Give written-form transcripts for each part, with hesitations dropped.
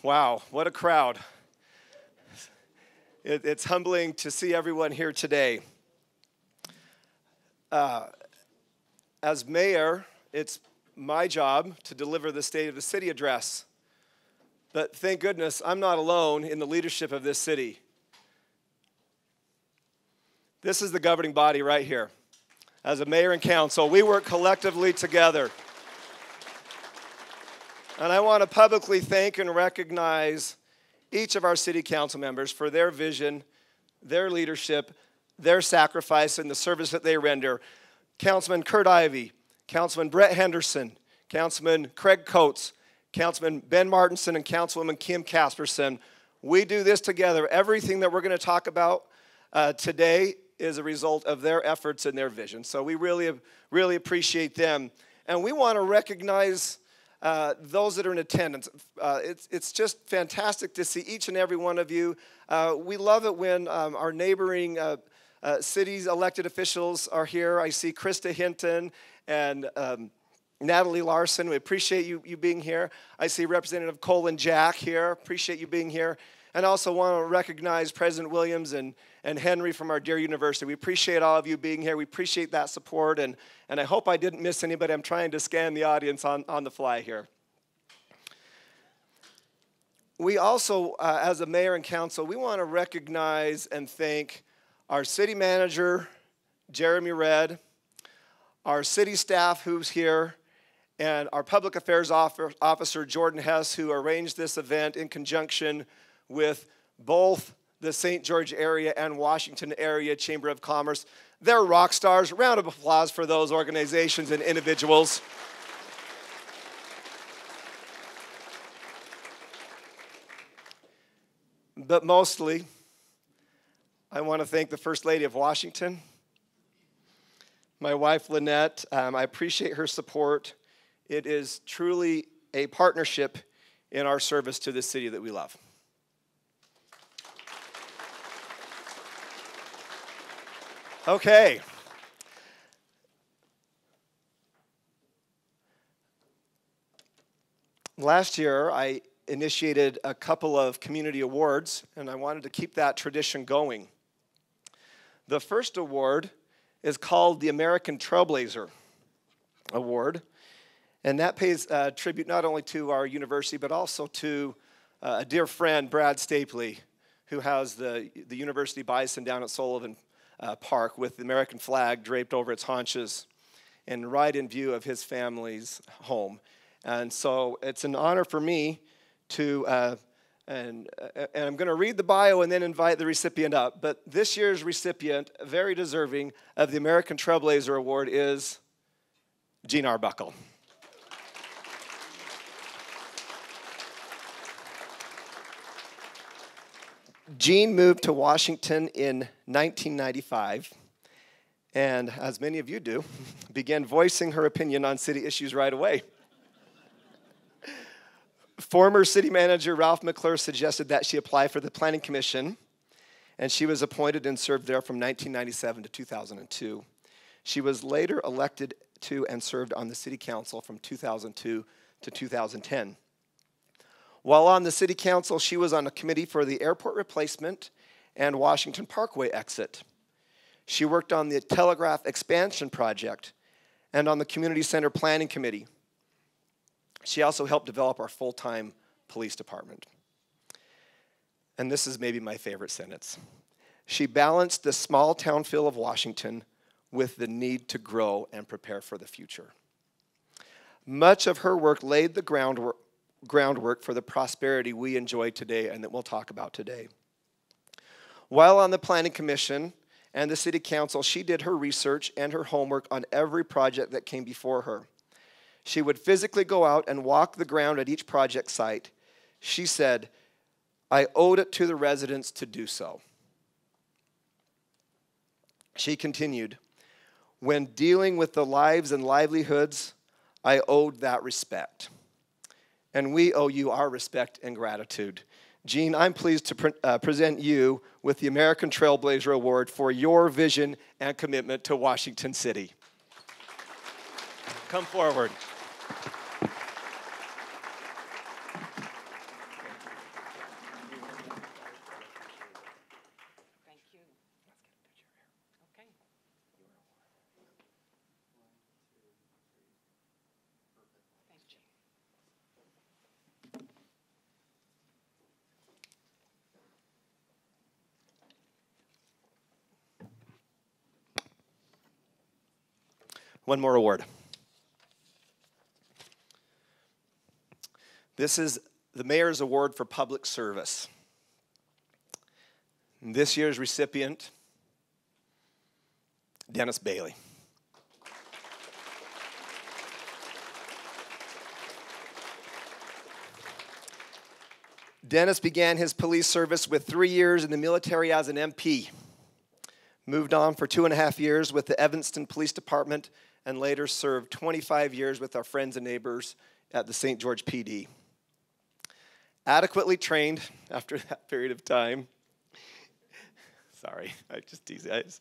Wow, what a crowd. It's humbling to see everyone here today. As mayor, it's my job to deliver the State of the City address. But thank goodness I'm not alone in the leadership of this city. This is the governing body right here. As a mayor and council, we work collectively together. And I want to publicly thank and recognize each of our city council members for their vision, their leadership, their sacrifice, and the service that they render. Councilman Kurt Ivey, Councilman Brett Henderson, Councilman Craig Coates, Councilman Ben Martinson, and Councilwoman Kim Casperson. We do this together. Everything that we're going to talk about today is a result of their efforts and their vision. So we really appreciate them. And we want to recognize those that are in attendance. It's just fantastic to see each and every one of you. We love it when our neighboring cities' elected officials are here. I see Krista Hinton and Natalie Larson. We appreciate you being here. I see Representative Colin Jack here. Appreciate you being here. And also want to recognize President Williams and Henry from our dear university. We appreciate all of you being here. We appreciate that support, and I hope I didn't miss anybody. I'm trying to scan the audience on the fly here. We also, as a mayor and council, we want to recognize and thank our city manager, Jeremy Redd, our city staff who's here, and our public affairs officer, Jordan Hess, who arranged this event in conjunction with both the St. George area and Washington area Chamber of Commerce. They're rock stars. Round of applause for those organizations and individuals. But mostly, I want to thank the First Lady of Washington, my wife, Lynette. I appreciate her support. It is truly a partnership in our service to the city that we love. Okay. Last year, I initiated a couple of community awards, and I wanted to keep that tradition going. The first award is called the American Trailblazer Award, and that pays tribute not only to our university, but also to a dear friend, Brad Stapley, who has the University Bison down at Sullivan Park with the American flag draped over its haunches and right in view of his family's home. And so it's an honor for me to, and I'm going to read the bio and then invite the recipient up. But this year's recipient, very deserving of the American Trailblazer Award, is Jean Arbuckle. Jean moved to Washington in 1995, and as many of you do, began voicing her opinion on city issues right away. Former city manager Ralph McClure suggested that she apply for the Planning Commission, and she was appointed and served there from 1997 to 2002. She was later elected to and served on the city council from 2002 to 2010. While on the city council, she was on a committee for the airport replacement and Washington Parkway exit. She worked on the Telegraph expansion project and on the community center planning committee. She also helped develop our full-time police department. And this is maybe my favorite sentence. She balanced the small town feel of Washington with the need to grow and prepare for the future. Much of her work laid the groundwork for the prosperity we enjoy today and that we'll talk about today. While on the Planning Commission and the City Council, she did her research and her homework on every project that came before her. She would physically go out and walk the ground at each project site. She said, "I owed it to the residents to do so." She continued, "When dealing with the lives and livelihoods, I owed that respect. And we owe you our respect and gratitude." Jean, I'm pleased to present you with the American Trailblazer Award for your vision and commitment to Washington City. Come forward. one more award. This is the Mayor's Award for Public Service. And this year's recipient, Dennis Bailey. Dennis began his police service with 3 years in the military as an MP. Moved on for 2.5 years with the Evanston Police Department and later served 25 years with our friends and neighbors at the St. George PD. Adequately trained after that period of time. Sorry, I just tease guys.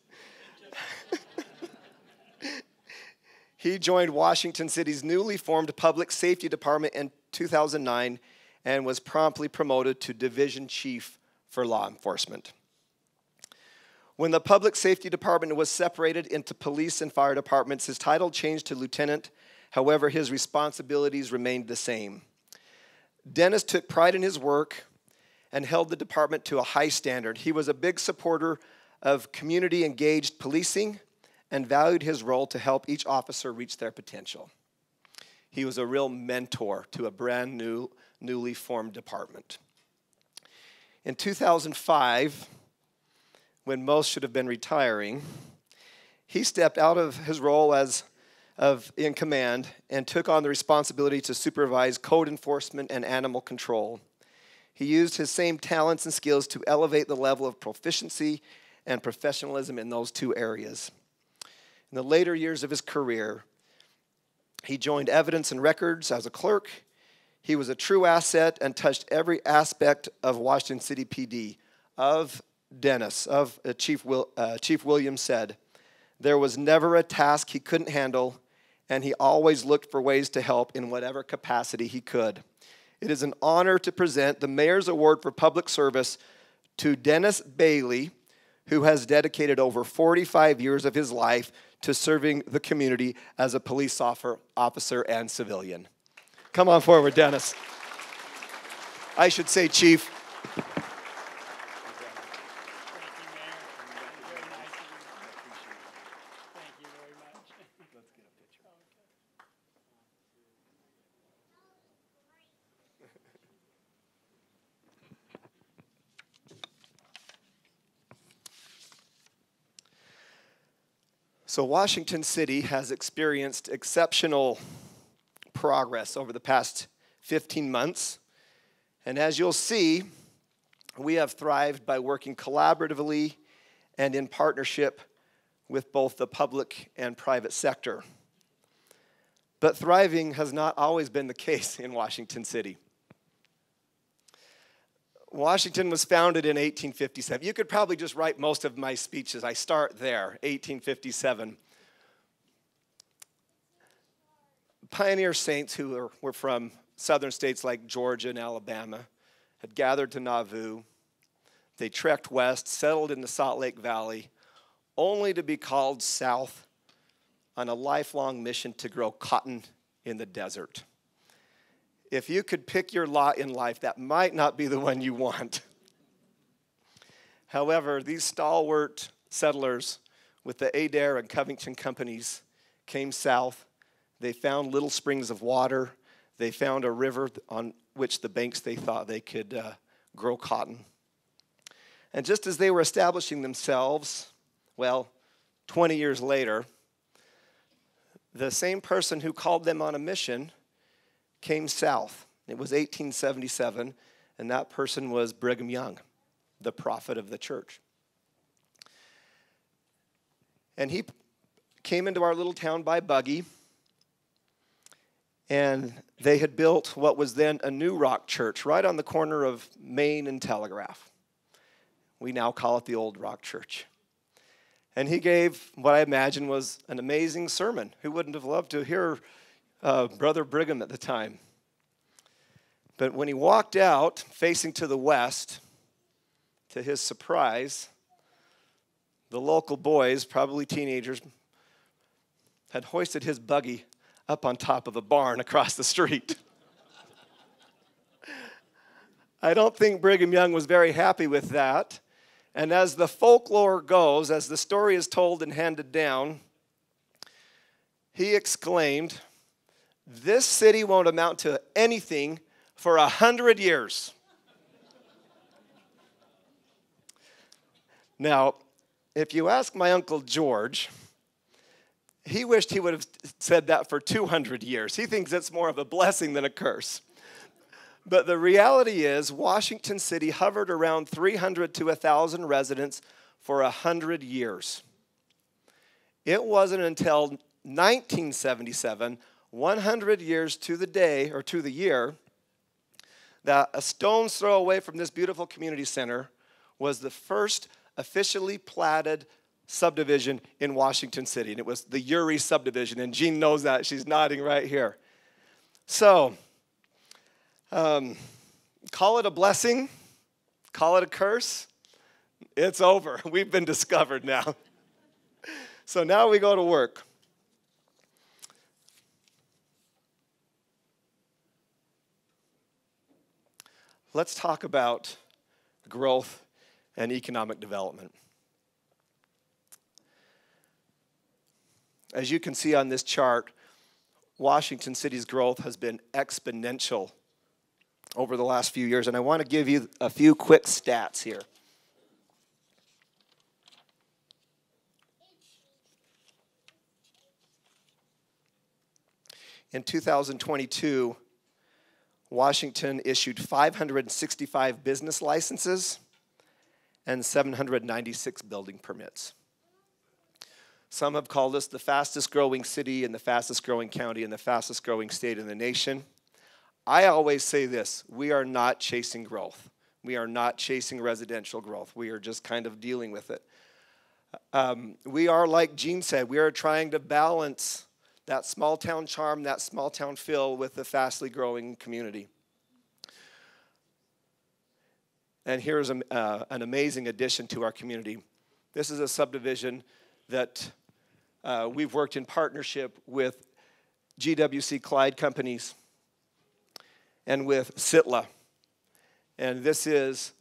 He joined Washington City's newly formed Public Safety Department in 2009 and was promptly promoted to Division Chief for Law Enforcement. When the Public Safety Department was separated into police and fire departments, his title changed to lieutenant. However, his responsibilities remained the same. Dennis took pride in his work and held the department to a high standard. He was a big supporter of community-engaged policing and valued his role to help each officer reach their potential. He was a real mentor to a brand new, newly formed department. In 2005, when most should have been retiring, he stepped out of his role in command and took on the responsibility to supervise code enforcement and animal control. He used his same talents and skills to elevate the level of proficiency and professionalism in those two areas. In the later years of his career, he joined Evidence and Records as a clerk. He was a true asset and touched every aspect of Washington City PD. Of Dennis, Chief Williams said, there was never a task he couldn't handle, and he always looked for ways to help in whatever capacity he could. It is an honor to present the Mayor's Award for Public Service to Dennis Bailey, who has dedicated over 45 years of his life to serving the community as a police officer and civilian. Come on forward, Dennis. I should say, Chief. So Washington City has experienced exceptional progress over the past 15 months. And as you'll see, we have thrived by working collaboratively and in partnership with both the public and private sector. But thriving has not always been the case in Washington City. Washington was founded in 1857. You could probably just write most of my speeches. I start there, 1857. Pioneer saints who were from southern states like Georgia and Alabama had gathered to Nauvoo. They trekked west, settled in the Salt Lake Valley, only to be called south on a lifelong mission to grow cotton in the desert. If you could pick your lot in life, that might not be the one you want. However, these stalwart settlers with the Adair and Covington companies came south. They found little springs of water. They found a river on which the banks they thought they could grow cotton. And just as they were establishing themselves, 20 years later, the same person who called them on a mission came south. It was 1877, and that person was Brigham Young, the prophet of the church. And he came into our little town by buggy, and they had built what was then a new rock church right on the corner of Main and Telegraph. We now call it the Old Rock Church. And he gave what I imagine was an amazing sermon. Who wouldn't have loved to hear Brother Brigham at the time? But when he walked out, facing to the west, to his surprise, the local boys, probably teenagers, had hoisted his buggy up on top of a barn across the street. I don't think Brigham Young was very happy with that. And as the folklore goes, as the story is told and handed down, he exclaimed, "This city won't amount to anything for 100 years." Now, if you ask my Uncle George, he wished he would have said that for 200 years. He thinks it's more of a blessing than a curse. But the reality is, Washington City hovered around 300 to 1,000 residents for 100 years. It wasn't until 1977, 100 years to the day, or to the year, that a stone's throw away from this beautiful community center was the first officially platted subdivision in Washington City, and it was the Uri subdivision, and Jean knows that. She's nodding right here. So, call it a blessing, call it a curse. It's over. We've been discovered now. So now we go to work. Let's talk about growth and economic development. As you can see on this chart, Washington City's growth has been exponential over the last few years, and I want to give you a few quick stats here. In 2022, Washington issued 565 business licenses and 796 building permits. Some have called us the fastest growing city and the fastest growing county and the fastest growing state in the nation. I always say this: we are not chasing growth. We are not chasing residential growth. We are just kind of dealing with it. We are, like Jean said, we are trying to balance that small town charm, that small town feel with the fastly growing community. And here's an amazing addition to our community. This is a subdivision that we've worked in partnership with GWC Clyde Companies and with Sitla. And this is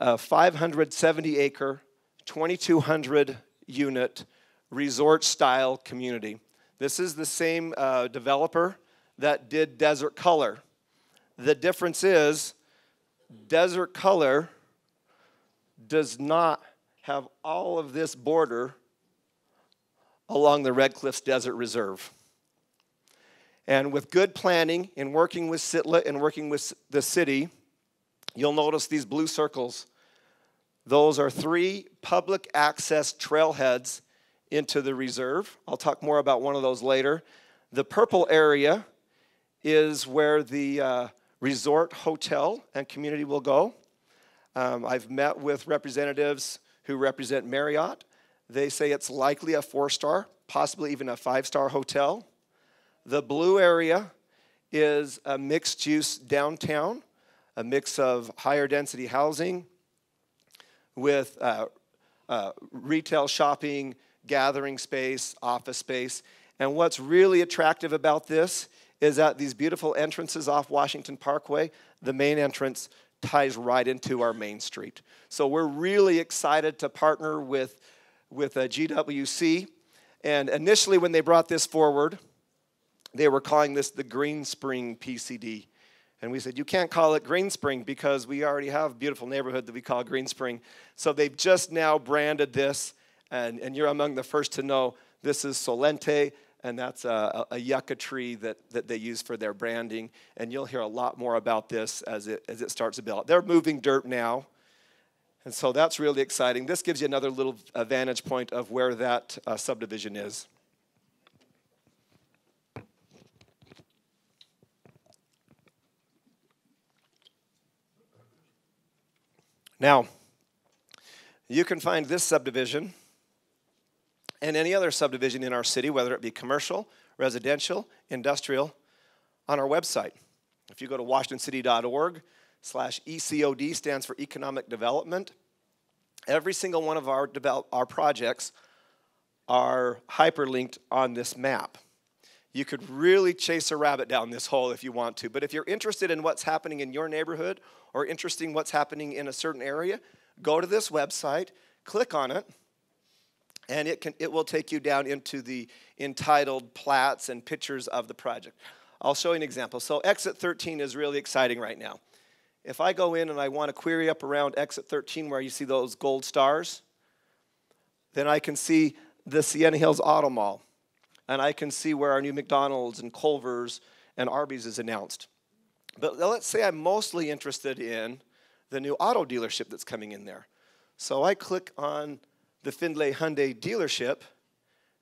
a 570-acre, 2,200 unit resort-style community. This is the same developer that did Desert Color. The difference is Desert Color does not have all of this border along the Red Cliffs Desert Reserve. And with good planning and working with Sitla and working with the city, you'll notice these blue circles. Those are 3 public access trailheads into the reserve. I'll talk more about one of those later. The purple area is where the resort hotel and community will go. I've met with representatives who represent Marriott. They say it's likely a 4-star, possibly even a 5-star hotel. The blue area is a mixed-use downtown, a mix of higher density housing with retail shopping, gathering space, office space. And what's really attractive about this is that these beautiful entrances off Washington Parkway, the main entrance ties right into our main street. So we're really excited to partner with GWC. And initially when they brought this forward, they were calling this the Green Spring PCD. And we said, you can't call it Green Spring because we already have a beautiful neighborhood that we call Green Spring. So they've just now branded this, and you're among the first to know this is Solente, and that's a yucca tree that they use for their branding. And you'll hear a lot more about this as it starts to build. They're moving dirt now, and so that's really exciting. This gives you another little vantage point of where that subdivision is. Now, you can find this subdivision and any other subdivision in our city, whether it be commercial, residential, industrial, on our website. If you go to washingtoncity.org/ECOD, stands for Economic Development, every single one of our projects are hyperlinked on this map. You could really chase a rabbit down this hole if you want to, but if you're interested in what's happening in your neighborhood or interested in what's happening in a certain area, go to this website, click on it, and it will take you down into the entitled plats and pictures of the project. I'll show you an example. So exit 13 is really exciting right now. If I go in and I want to query up around exit 13 where you see those gold stars, then I can see the Sienna Hills Auto Mall, and I can see where our new McDonald's and Culver's and Arby's is announced. But let's say I'm mostly interested in the new auto dealership that's coming in there. So I click on the Findlay Hyundai dealership,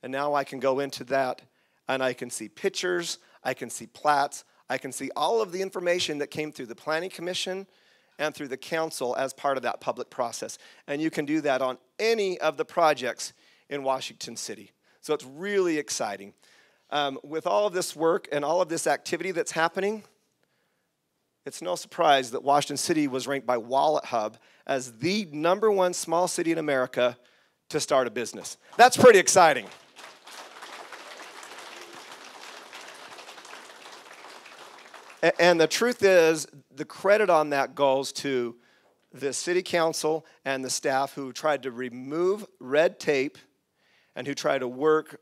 and now I can go into that, and I can see pictures, I can see plats, I can see all of the information that came through the Planning Commission and through the council as part of that public process. And you can do that on any of the projects in Washington City. So it's really exciting. With all of this work and all of this activity that's happening, it's no surprise that Washington City was ranked by WalletHub as the #1 small city in America to start a business. That's pretty exciting. And the truth is, the credit on that goes to the city council and the staff who tried to remove red tape and who try to work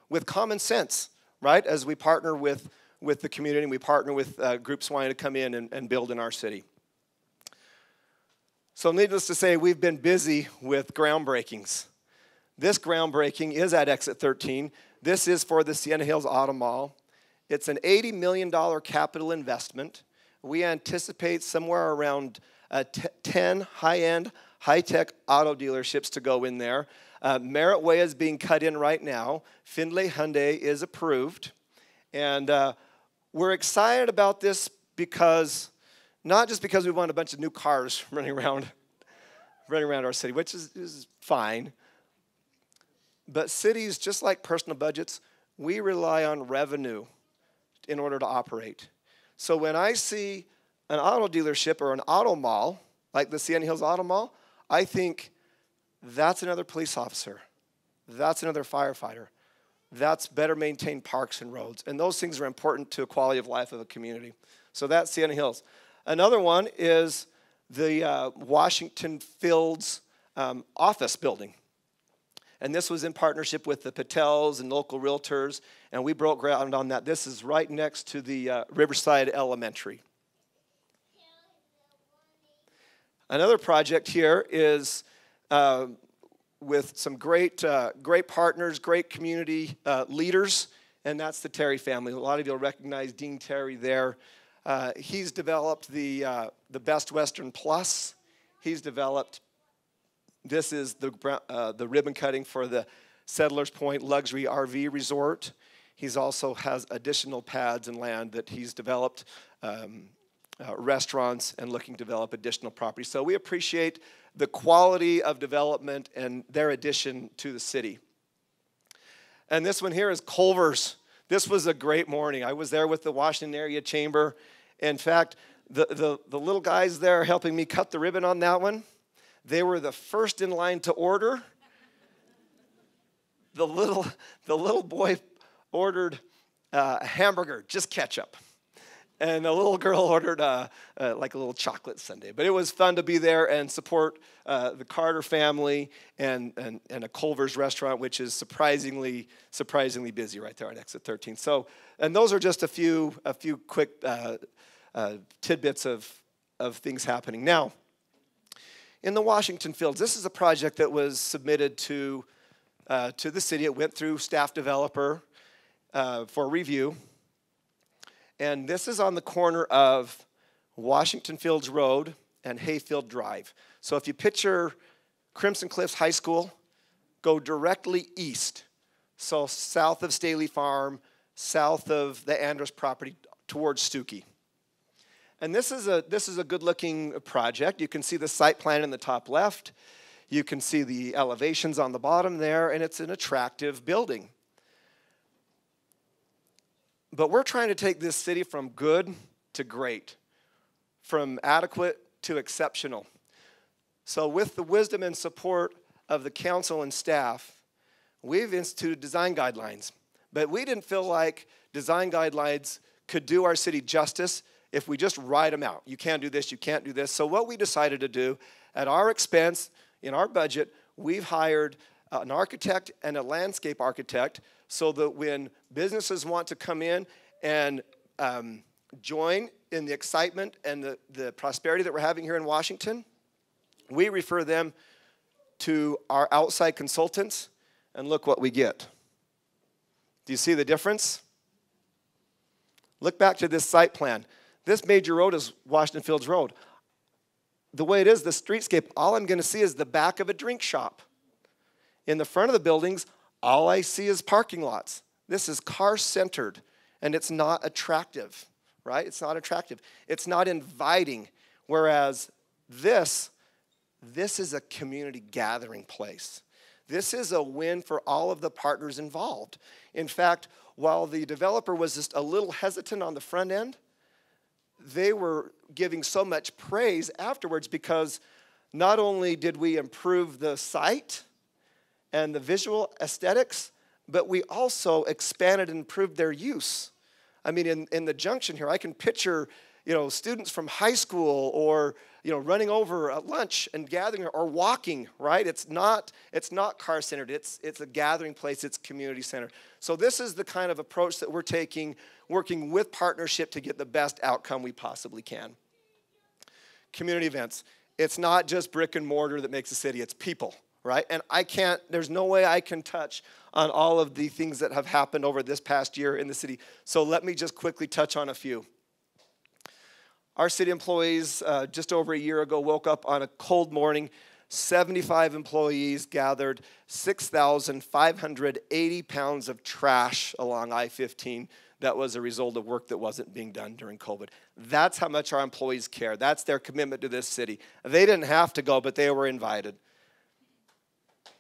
with common sense, right? As we partner with the community and we partner with groups wanting to come in and build in our city. So needless to say, we've been busy with groundbreakings. This groundbreaking is at Exit 13. This is for the Sienna Hills Auto Mall. It's an $80 million capital investment. We anticipate somewhere around 10 high-end, high-tech auto dealerships to go in there. Merritt Way is being cut in right now. Findlay Hyundai is approved. And we're excited about this because, not just because we want a bunch of new cars running around our city, which is fine, but cities, just like personal budgets, we rely on revenue in order to operate. So when I see an auto dealership or an auto mall, like the Sienna Hills Auto Mall, I think that's another police officer. That's another firefighter. That's better maintained parks and roads. And those things are important to the quality of life of a community. So that's Sienna Hills. Another one is the Washington Fields office building. And this was in partnership with the Patels and local realtors, and we broke ground on that. This is right next to the Riverside Elementary. Another project here is with some great partners, great community leaders, and that's the Terry family. A lot of you will recognize Dean Terry there. He's developed the Best Western Plus. He's developed, this is the ribbon cutting for the Settlers Point Luxury RV Resort. He's also has additional pads and land that he's developed, restaurants, and looking to develop additional property. So we appreciate the quality of development and their addition to the city. And this one here is Culver's. This was a great morning. I was there with the Washington Area Chamber. In fact, the little guys there helping me cut the ribbon on that one, they were the first in line to order. The little boy ordered a hamburger, just ketchup. And the little girl ordered like a little chocolate sundae. But it was fun to be there and support the Carter family and a Culver's restaurant, which is surprisingly busy right there on Exit 13. So, and those are just a few quick tidbits of things happening. Now, in the Washington Fields, this is a project that was submitted to the city. It went through staff developer for review. And this is on the corner of Washington Fields Road and Hayfield Drive. So if you picture Crimson Cliffs High School, go directly east. So south of Staley Farm, south of the Andrus property towards Stookie. And this is a good-looking project. You can see the site plan in the top left. You can see the elevations on the bottom there, and it's an attractive building. But we're trying to take this city from good to great, from adequate to exceptional. So with the wisdom and support of the council and staff, we've instituted design guidelines. But we didn't feel like design guidelines could do our city justice if we just write them out. You can't do this, you can't do this. So what we decided to do, at our expense, in our budget, we've hired an architect and a landscape architect, so that when businesses want to come in and join in the excitement and the prosperity that we're having here in Washington, we refer them to our outside consultants, and look what we get. Do you see the difference? Look back to this site plan. This major road is Washington Fields Road. The way it is, the streetscape, all I'm going to see is the back of a drink shop. In the front of the buildings, all I see is parking lots. This is car-centered, and it's not attractive, right? It's not attractive. It's not inviting, whereas this is a community gathering place. This is a win for all of the partners involved. In fact, while the developer was just a little hesitant on the front end, they were giving so much praise afterwards, because not only did we improve the site and the visual aesthetics, but we also expanded and improved their use. I mean, in the junction here, I can picture, students from high school or, running over at lunch and gathering or walking, right? It's not car-centered. It's a gathering place. It's community-centered. So this is the kind of approach that we're taking, working with partnership to get the best outcome we possibly can. Community events. It's not just brick and mortar that makes a city. It's people, right? And there's no way I can touch on all of the things that have happened over this past year in the city. So let me just quickly touch on a few. Our city employees, just over a year ago, woke up on a cold morning. 75 employees gathered 6,580 pounds of trash along I-15. That was a result of work that wasn't being done during COVID. That's how much our employees care. That's their commitment to this city. They didn't have to go, but they were invited.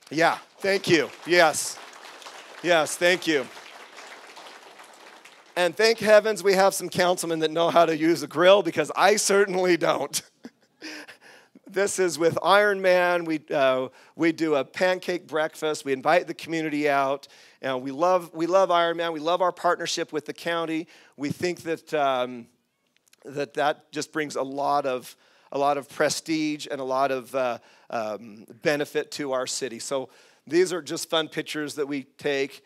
Yeah, thank you. Yes, thank you. And thank heavens we have some councilmen that know how to use a grill, because I certainly don't. This is with Iron Man. We do a pancake breakfast. We invite the community out. And we love Iron Man. We love our partnership with the county. We think that that just brings a lot of prestige and a lot of benefit to our city. So these are just fun pictures that we take.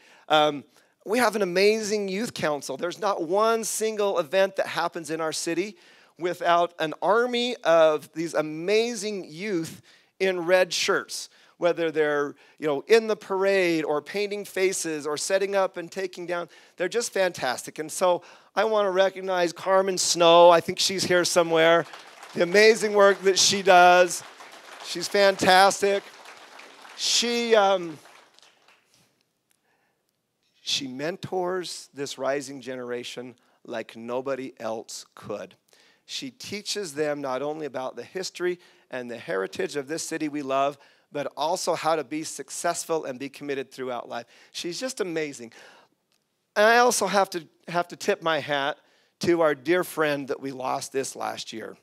We have an amazing youth council. There's not one single event that happens in our city without an army of these amazing youth in red shirts, whether they're in the parade or painting faces or setting up and taking down. They're just fantastic. And so I want to recognize Carmen Snow. I think she's here somewhere. The amazing work that she does. She's fantastic. She mentors this rising generation like nobody else could. She teaches them not only about the history and the heritage of this city we love, but also how to be successful and be committed throughout life. She's just amazing. And I also have to tip my hat to our dear friend that we lost this last year.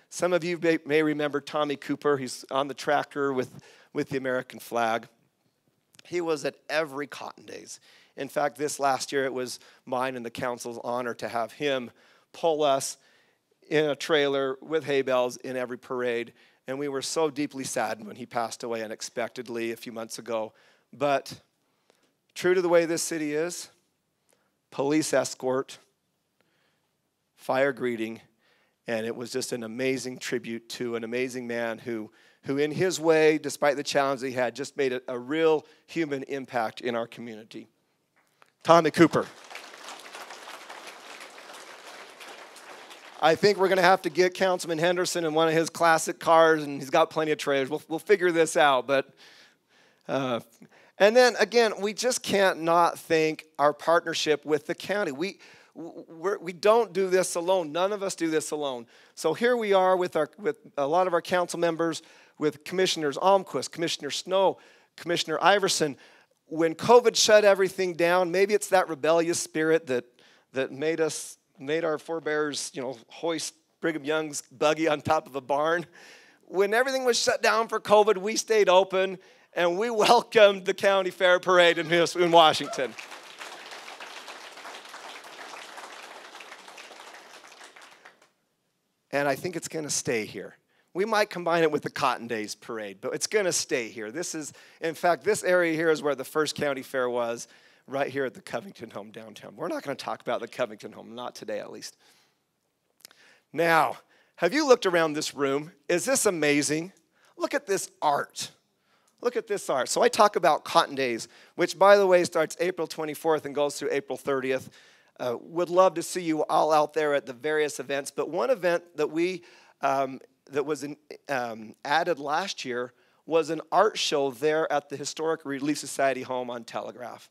Some of you may remember Tommy Cooper. He's on the tractor with the American flag. He was at every Cotton Days. In fact, this last year, it was mine and the council's honor to have him pull us in a trailer with hay bales in every parade. And we were so deeply saddened when he passed away unexpectedly a few months ago. But true to the way this city is, police escort, fire greeting, and it was just an amazing tribute to an amazing man who in his way, despite the challenge he had, just made a real human impact in our community. Tommy Cooper. I think we're going to have to get Councilman Henderson in one of his classic cars, and he's got plenty of trailers. We'll figure this out. But and then, again, we just can't not thank our partnership with the county. We don't do this alone. None of us do this alone. So here we are with a lot of our council members, with Commissioners Almquist, Commissioner Snow, Commissioner Iverson. When COVID shut everything down, maybe it's that rebellious spirit that made our forebears, hoist Brigham Young's buggy on top of a barn. When everything was shut down for COVID, we stayed open and we welcomed the county fair parade in Washington. And I think it's going to stay here. We might combine it with the Cotton Days Parade, but it's going to stay here. In fact, this area here is where the first county fair was, right here at the Covington Home downtown. We're not going to talk about the Covington Home, not today at least. Now, have you looked around this room? Is this amazing? Look at this art. Look at this art. So I talk about Cotton Days, which, by the way, starts April 24th and goes through April 30th. Would love to see you all out there at the various events. But one event that that was added last year was an art show there at the Historic Relief Society home on Telegraph.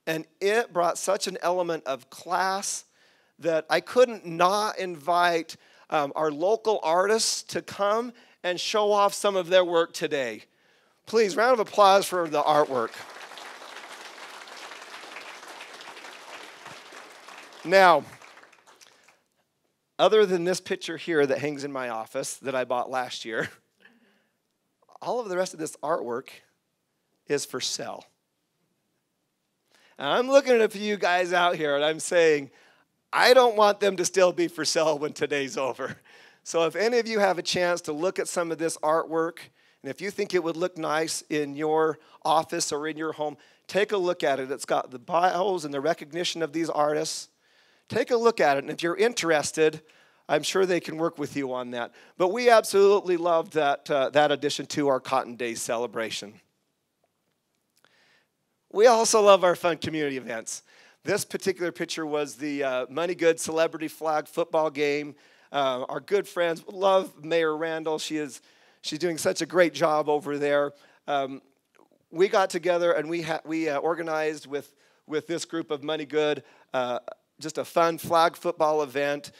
And it brought such an element of class that I couldn't not invite our local artists to come and show off some of their work today. Please, round of applause for the artwork. Now, other than this picture here that hangs in my office that I bought last year, all of the rest of this artwork is for sale. And I'm looking at a few guys out here and I'm saying, I don't want them to still be for sale when today's over. So if any of you have a chance to look at some of this artwork, and if you think it would look nice in your office or in your home, take a look at it. It's got the bios and the recognition of these artists. Take a look at it, and if you're interested, I'm sure they can work with you on that. But we absolutely loved that addition to our Cotton Days celebration. We also love our fun community events. This particular picture was the Money Good Celebrity Flag football game. Our good friends love Mayor Randall. She's doing such a great job over there. We got together and we organized with this group of Money Good just a fun flag football event.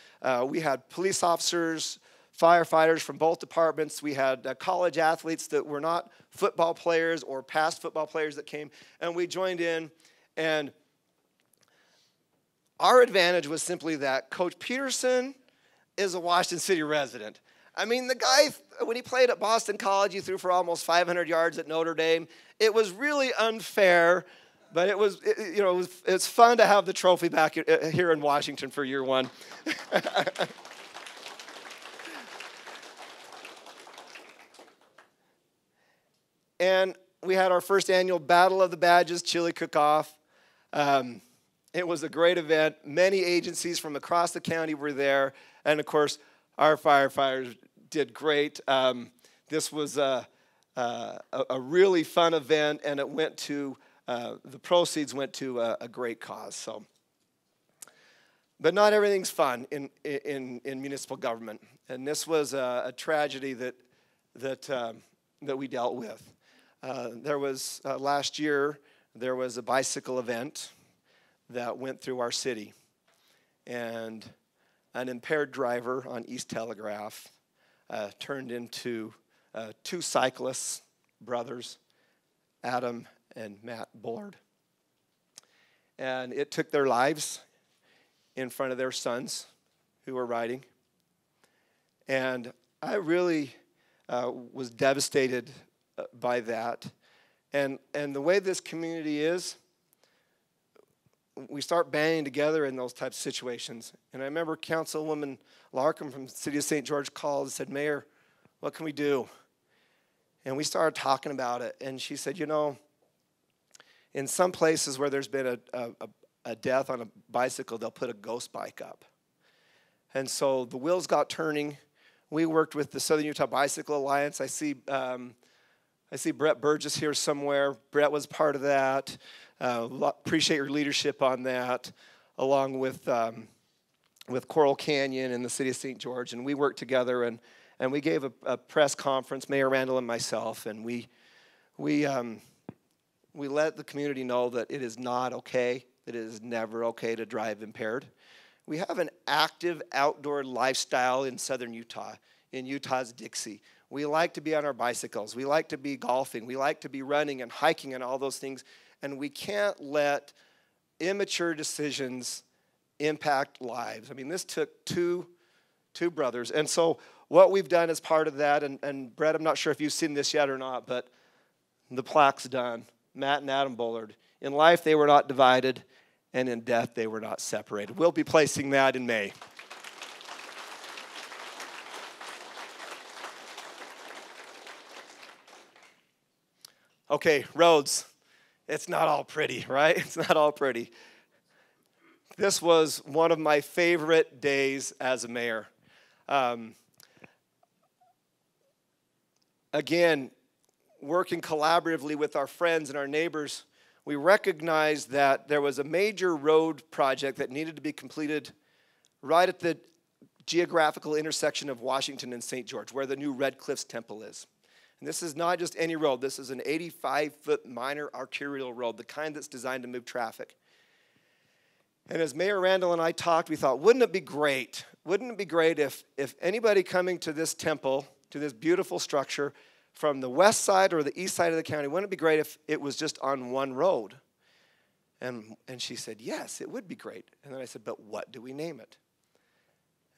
We had police officers, firefighters from both departments. We had college athletes that were not football players or past football players that came, and we joined in. And our advantage was simply that Coach Peterson is a Washington City resident. I mean, the guy, when he played at Boston College, he threw for almost 500 yards at Notre Dame. It was really unfair, but it's fun to have the trophy back here in Washington for year one. And we had our first annual Battle of the Badges chili cook-off. It was a great event. Many agencies from across the county were there. And, of course, our firefighters did great. This was a really fun event, and it went to the proceeds went to a great cause. So, but not everything's fun in municipal government, and this was a tragedy that we dealt with. There was last year there was a bicycle event that went through our city, and an impaired driver on East Telegraph turned into two cyclists, brothers, Adam and Matt Bullard. And it took their lives in front of their sons who were riding. And I really was devastated by that. And the way this community is, we start banding together in those types of situations. And I remember Councilwoman Larkham from the city of St. George called and said, "Mayor, what can we do?" And we started talking about it. And she said, in some places where there's been a death on a bicycle, they'll put a ghost bike up. And so the wheels got turning. We worked with the Southern Utah Bicycle Alliance. I see Brett Burgess here somewhere. Brett was part of that. Appreciate your leadership on that, along with Coral Canyon and the city of St. George. And we worked together, and we gave a press conference, Mayor Randall and myself, and we let the community know that it is not okay, that it is never okay to drive impaired. We have an active outdoor lifestyle in southern Utah, in Utah's Dixie. We like to be on our bicycles. We like to be golfing. We like to be running and hiking and all those things. And we can't let immature decisions impact lives. I mean, this took two brothers. And so what we've done as part of that, and Brett, I'm not sure if you've seen this yet or not, but the plaque's done. Matt and Adam Bullard. In life, they were not divided, and in death, they were not separated. We'll be placing that in May. Okay, roads. It's not all pretty, right? It's not all pretty. This was one of my favorite days as a mayor. Again, working collaboratively with our friends and our neighbors, we recognized that there was a major road project that needed to be completed right at the geographical intersection of Washington and St. George, where the new Red Cliffs Temple is. And this is not just any road. This is an 85-foot minor arterial road, the kind that's designed to move traffic. And as Mayor Randall and I talked, we thought, wouldn't it be great? Wouldn't it be great if anybody coming to this temple, to this beautiful structure, from the west side or the east side of the county, wouldn't it be great if it was just on one road? And she said, yes, it would be great. And then I said, but what do we name it?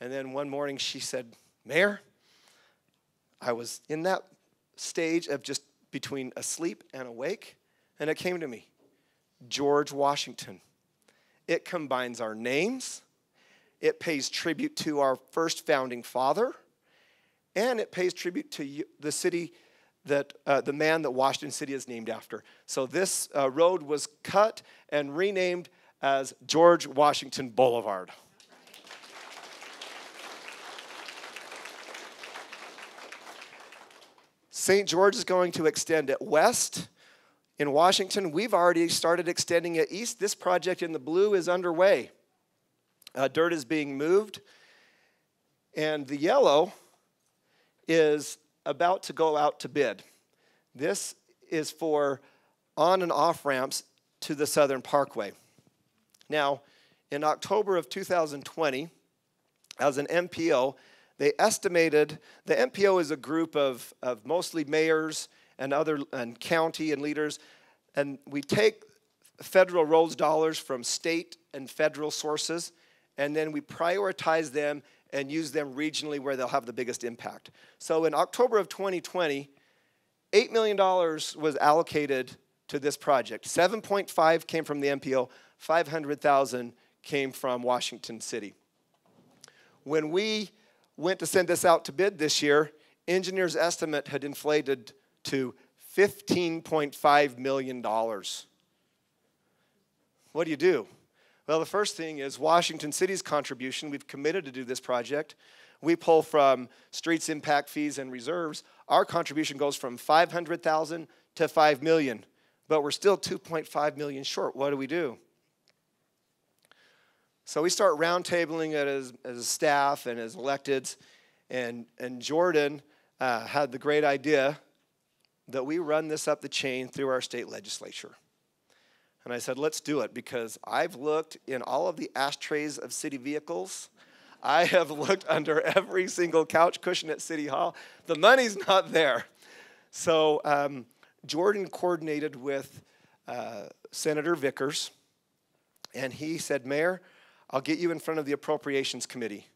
And then one morning she said, Mayor, I was in that stage of just between asleep and awake, and it came to me, George Washington. It combines our names, it pays tribute to our first founding father, and it pays tribute to the city that the man that Washington City is named after. So this road was cut and renamed as George Washington Boulevard. St. George is going to extend it west. In Washington, we've already started extending it east. This project in the blue is underway. Dirt is being moved. And the yellow is about to go out to bid. This is for on and off ramps to the Southern Parkway. Now, in October of 2020, as an MPO, they estimated, the MPO is a group of mostly mayors and county and leaders, and we take federal roads dollars from state and federal sources, and then we prioritize them and use them regionally where they'll have the biggest impact. So in October of 2020, $8 million was allocated to this project. 7.5 came from the MPO, 500,000 came from Washington City. When we went to send this out to bid this year, engineers' estimate had inflated to $15.5 million. What do you do? Well, the first thing is Washington City's contribution. We've committed to do this project. We pull from streets impact fees and reserves. Our contribution goes from $500,000 to $5 million, but we're still $2.5 million short. What do we do? So we start roundtabling it as a staff and as electeds, and Jordan had the great idea that we run this up the chain through our state legislature. And I said, let's do it, because I've looked in all of the ashtrays of city vehicles. I have looked under every single couch cushion at City Hall. The money's not there. So Jordan coordinated with Senator Vickers, and he said, Mayor, I'll get you in front of the Appropriations Committee.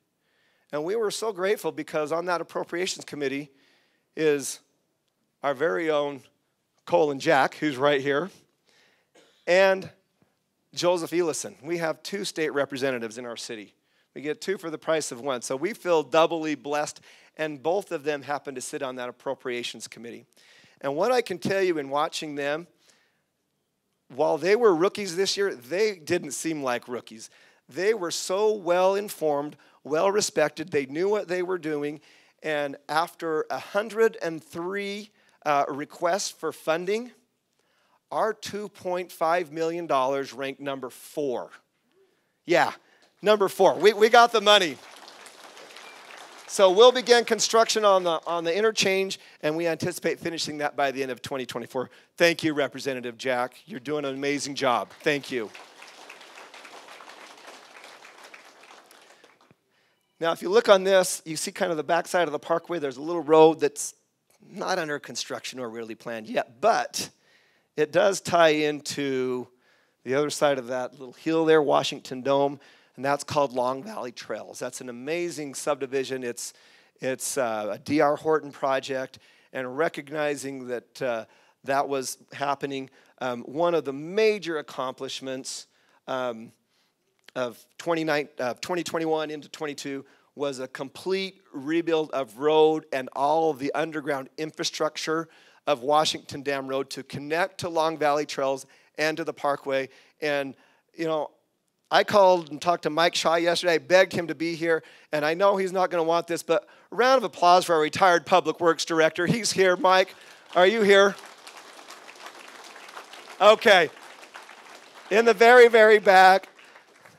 And we were so grateful, because on that Appropriations Committee is our very own Colin Jack, who's right here, and Joseph Elison. We have 2 state representatives in our city. We get 2 for the price of 1. So we feel doubly blessed, and both of them happen to sit on that Appropriations Committee. And what I can tell you in watching them, while they were rookies this year, they didn't seem like rookies. They were so well informed, well respected. They knew what they were doing. And after 103 requests for funding, our $2.5 million ranked number 4. Yeah, number 4. We got the money. So we'll begin construction on the interchange, and we anticipate finishing that by the end of 2024. Thank you, Representative Jack. You're doing an amazing job. Thank you. Now, if you look on this, you see kind of the backside of the parkway. There's a little road that's not under construction or really planned yet, but it does tie into the other side of that little hill there, Washington Dome, and that's called Long Valley Trails. That's an amazing subdivision. It's a D.R. Horton project, and recognizing that that was happening, one of the major accomplishments of 2021 into 22 was a complete rebuild of road and all of the underground infrastructure of Washington Dam Road to connect to Long Valley Trails and to the Parkway. And, you know, I called and talked to Mike Shaw yesterday, begged him to be here, and I know he's not going to want this, but a round of applause for our retired Public Works Director. He's here. Mike, are you here? Okay. In the very, very back,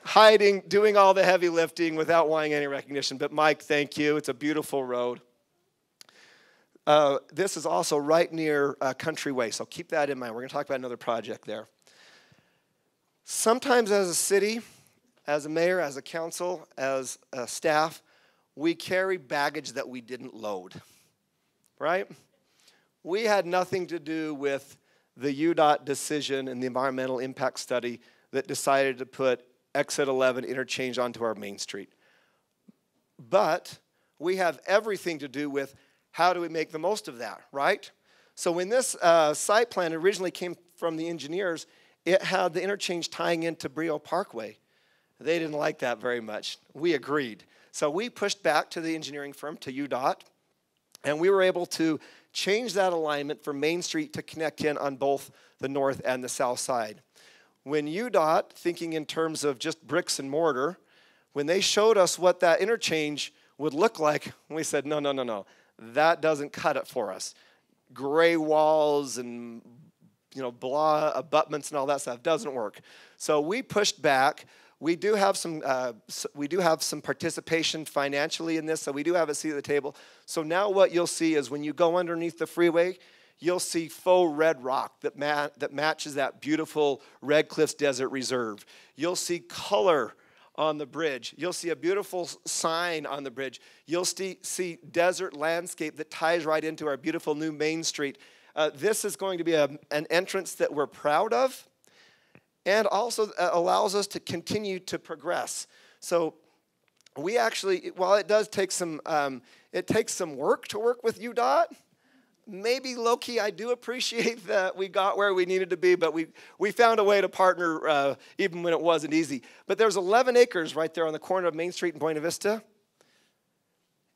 hiding, doing all the heavy lifting without wanting any recognition. But Mike, thank you. It's a beautiful road. This is also right near Country Way, so keep that in mind. We're going to talk about another project there. Sometimes as a city, as a mayor, as a council, as a staff, we carry baggage that we didn't load, right? We had nothing to do with the UDOT decision and the environmental impact study that decided to put exit 11 interchange onto our main street. But we have everything to do with how do we make the most of that, right? So when this site plan originally came from the engineers, it had the interchange tying into Brio Parkway. They didn't like that very much. We agreed. So we pushed back to the engineering firm, to UDOT, and we were able to change that alignment for Main Street to connect in on both the north and the south side. When UDOT, thinking in terms of just bricks and mortar, when they showed us what that interchange would look like, we said, no, no, no, no. That doesn't cut it for us. Gray walls and blah abutments and all that stuff doesn't work. So we pushed back. We do have some participation financially in this, so we do have a seat at the table. So now what you'll see is when you go underneath the freeway, you'll see faux red rock that matches that beautiful Red Cliffs Desert Reserve. You'll see color on the bridge. You'll see a beautiful sign on the bridge. You'll see desert landscape that ties right into our beautiful new Main Street. This is going to be an entrance that we're proud of and also allows us to continue to progress. So we actually, while it does take some work to work with UDOT, maybe low-key I do appreciate that we got where we needed to be, but we found a way to partner even when it wasn't easy. But there's 11 acres right there on the corner of Main Street and Buena Vista.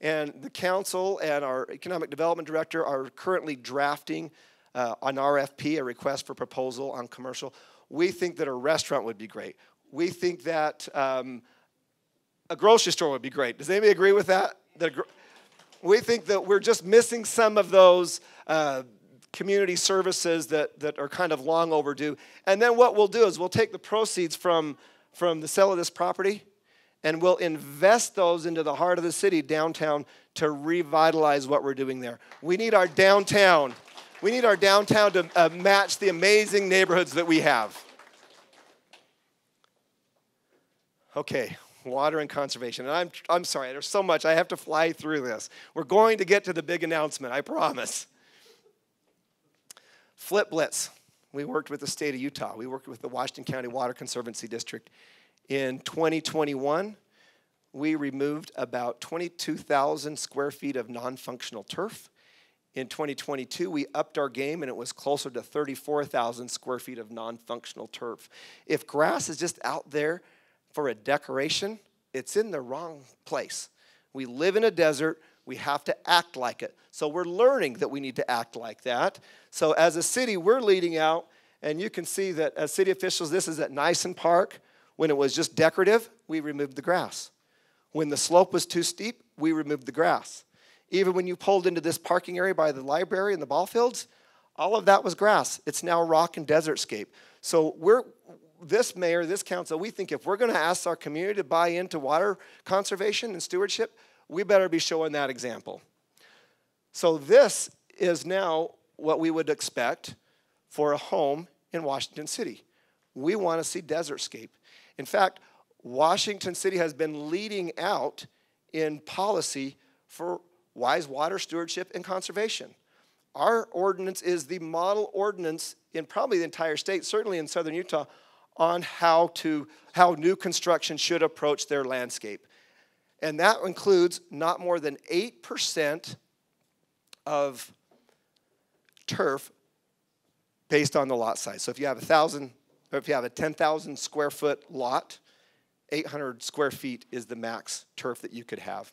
And the council and our economic development director are currently drafting an RFP, a request for proposal on commercial. We think that a restaurant would be great. We think that a grocery store would be great. Does anybody agree with that? We think that we're just missing some of those community services that are kind of long overdue. And then what we'll do is we'll take the proceeds from the sale of this property and we'll invest those into the heart of the city, downtown, to revitalize what we're doing there. We need our downtown. We need our downtown to match the amazing neighborhoods that we have. Okay, water and conservation. And I'm sorry, there's so much. I have to fly through this. We're going to get to the big announcement, I promise. Flip Blitz. We worked with the state of Utah. We worked with the Washington County Water Conservancy District. In 2021, we removed about 22,000 square feet of non-functional turf. In 2022, we upped our game, and it was closer to 34,000 square feet of non-functional turf. If grass is just out there for a decoration, it's in the wrong place. We live in a desert. We have to act like it. So we're learning that we need to act like that. So as a city, we're leading out, and you can see that as city officials, this is at Nyssen Park. When it was just decorative, we removed the grass. When the slope was too steep, we removed the grass. Even when you pulled into this parking area by the library and the ball fields, all of that was grass. It's now rock and desertscape. So this mayor, this council, we think if we're going to ask our community to buy into water conservation and stewardship, we better be showing that example. So this is now what we would expect for a home in Washington City. We want to see desertscape. In fact, Washington City has been leading out in policy for wise water stewardship and conservation. Our ordinance is the model ordinance in probably the entire state, certainly in southern Utah, on how new construction should approach their landscape. And that includes not more than 8% of turf based on the lot size. So if you have a 10,000 square foot lot, 800 square feet is the max turf that you could have.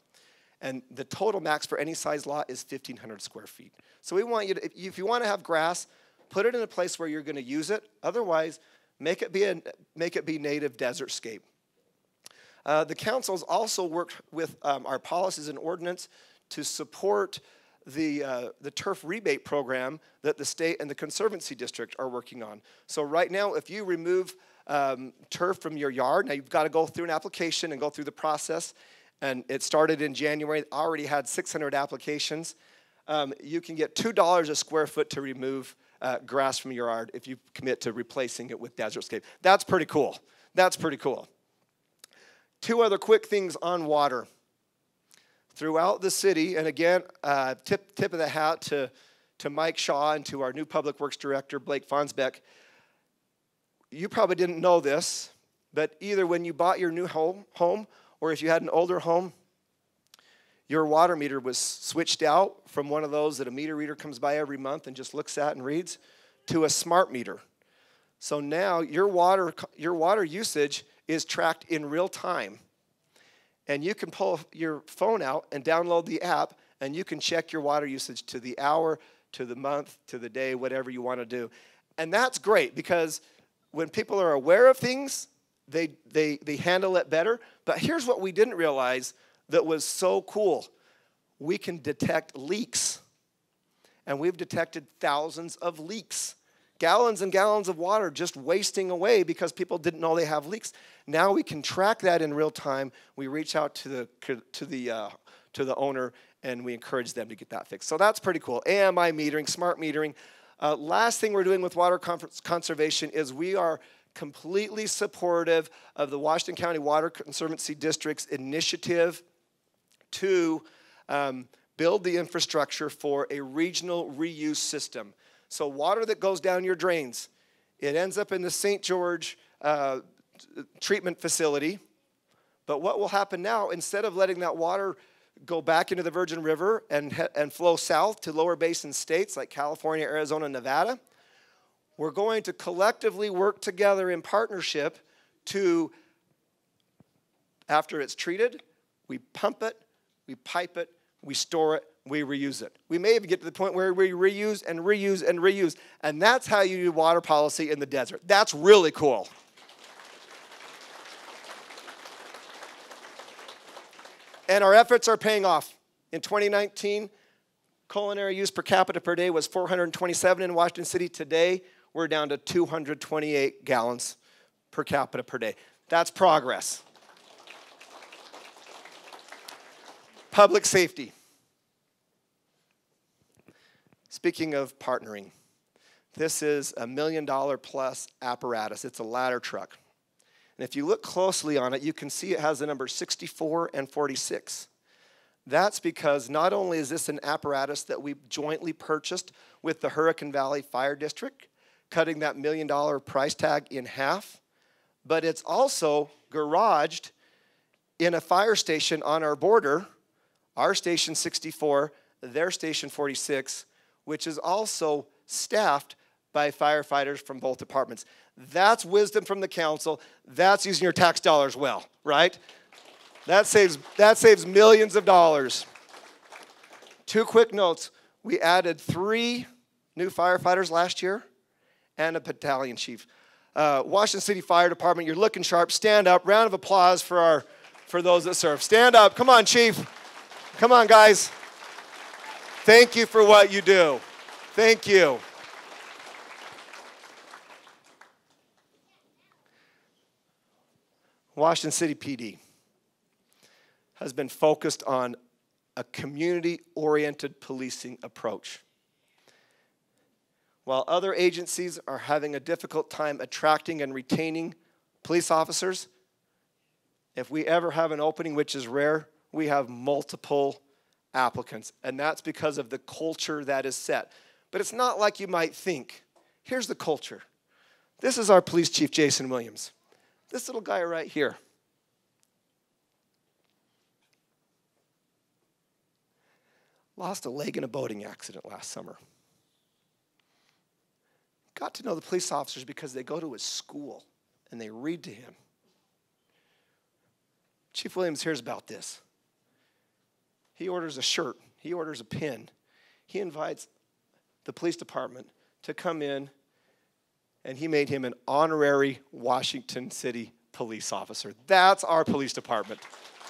And the total max for any size lot is 1,500 square feet. So we want you to, if you want to have grass, put it in a place where you're going to use it. Otherwise, make it be native desert scape. The council's also worked with our policies and ordinance to support the turf rebate program that the state and the Conservancy District are working on. So right now, if you remove turf from your yard, now you've got to go through an application and go through the process, and it started in January, already had 600 applications. You can get $2 a square foot to remove grass from your yard if you commit to replacing it with desert scape. That's pretty cool. That's pretty cool. Two other quick things on water. Throughout the city, and again, tip of the hat to Mike Shaw and to our new Public Works Director, Blake Fonsbeck. You probably didn't know this, but either when you bought your new home or if you had an older home, your water meter was switched out from one of those that a meter reader comes by every month and just looks at and reads to a smart meter. So now your water usage is tracked in real time. And you can pull your phone out and download the app, and you can check your water usage to the hour, to the month, to the day, whatever you want to do. And that's great because when people are aware of things, they handle it better. But here's what we didn't realize that was so cool. We can detect leaks. And we've detected thousands of leaks. Gallons and gallons of water just wasting away because people didn't know they have leaks. Now we can track that in real time. We reach out to the owner and we encourage them to get that fixed. So that's pretty cool. AMI metering, smart metering. Last thing we're doing with water conservation is we are completely supportive of the Washington County Water Conservancy District's initiative to build the infrastructure for a regional reuse system. So water that goes down your drains, it ends up in the St. George treatment facility. But what will happen now, instead of letting that water go back into the Virgin River and flow south to lower basin states like California, Arizona, Nevada, we're going to collectively work together in partnership to, after it's treated, we pump it, we pipe it, we store it, we reuse it. We may even get to the point where we reuse and reuse and reuse. And that's how you do water policy in the desert. That's really cool. And our efforts are paying off. In 2019, culinary use per capita per day was 427 in Washington City. Today, we're down to 228 gallons per capita per day. That's progress. Public safety. Speaking of partnering, this is a $1 million plus apparatus. It's a ladder truck. And if you look closely on it, you can see it has the number 64 and 46. That's because not only is this an apparatus that we jointly purchased with the Hurricane Valley Fire District, cutting that $1 million price tag in half, but it's also garaged in a fire station on our border, our station 64, their station 46, which is also staffed by firefighters from both departments. That's wisdom from the council. That's using your tax dollars well, right? That saves millions of dollars. Two quick notes. We added 3 new firefighters last year and a battalion chief. Washington City Fire Department, you're looking sharp. Stand up. Round of applause for those that serve. Stand up. Come on, chief. Come on, guys. Thank you for what you do. Thank you. Washington City PD has been focused on a community-oriented policing approach. While other agencies are having a difficult time attracting and retaining police officers, if we ever have an opening, which is rare, we have multiple applicants, and that's because of the culture that is set. But it's not like you might think. Here's the culture. This is our police chief, Jason Williams. This little guy right here. Lost a leg in a boating accident last summer. Got to know the police officers because they go to his school and they read to him. Chief Williams hears about this. He orders a shirt. He orders a pin. He invites the police department to come in, and he made him an honorary Washington City police officer. That's our police department.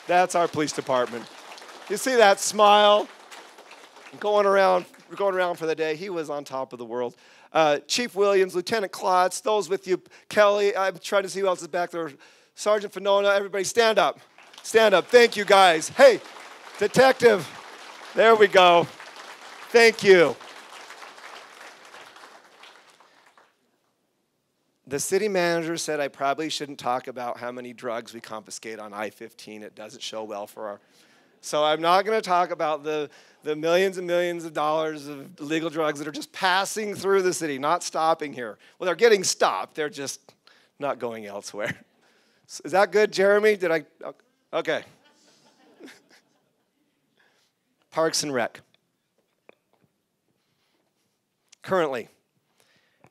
That's our police department. You see that smile going around for the day? He was on top of the world. Chief Williams, Lieutenant Klotz, those with you, Kelly, I'm trying to see who else is back there. Sergeant Finona, everybody stand up. Stand up. Thank you, guys. Hey, Detective, there we go. Thank you. The city manager said I probably shouldn't talk about how many drugs we confiscate on I-15. It doesn't show well for our... So I'm not going to talk about the millions and millions of dollars of illegal drugs that are just passing through the city, not stopping here. Well, they're getting stopped. They're just not going elsewhere. Is that good, Jeremy? Did I? Okay. Parks and Rec. Currently,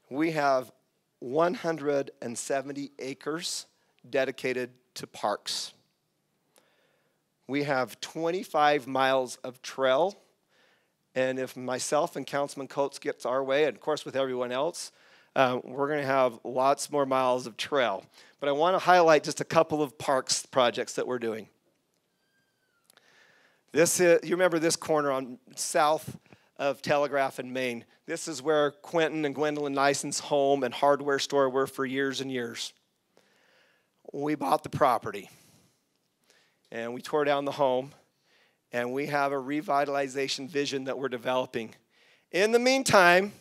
we have 170 acres dedicated to parks. We have 25 miles of trail, and if myself and Councilman Coates gets our way, and of course with everyone else, we're going to have lots more miles of trail. But I want to highlight just a couple of parks projects that we're doing. You remember this corner on south of Telegraph and Main. This is where Quentin and Gwendolyn Nison's home and hardware store were for years and years. We bought the property, and we tore down the home, and we have a revitalization vision that we're developing. In the meantime,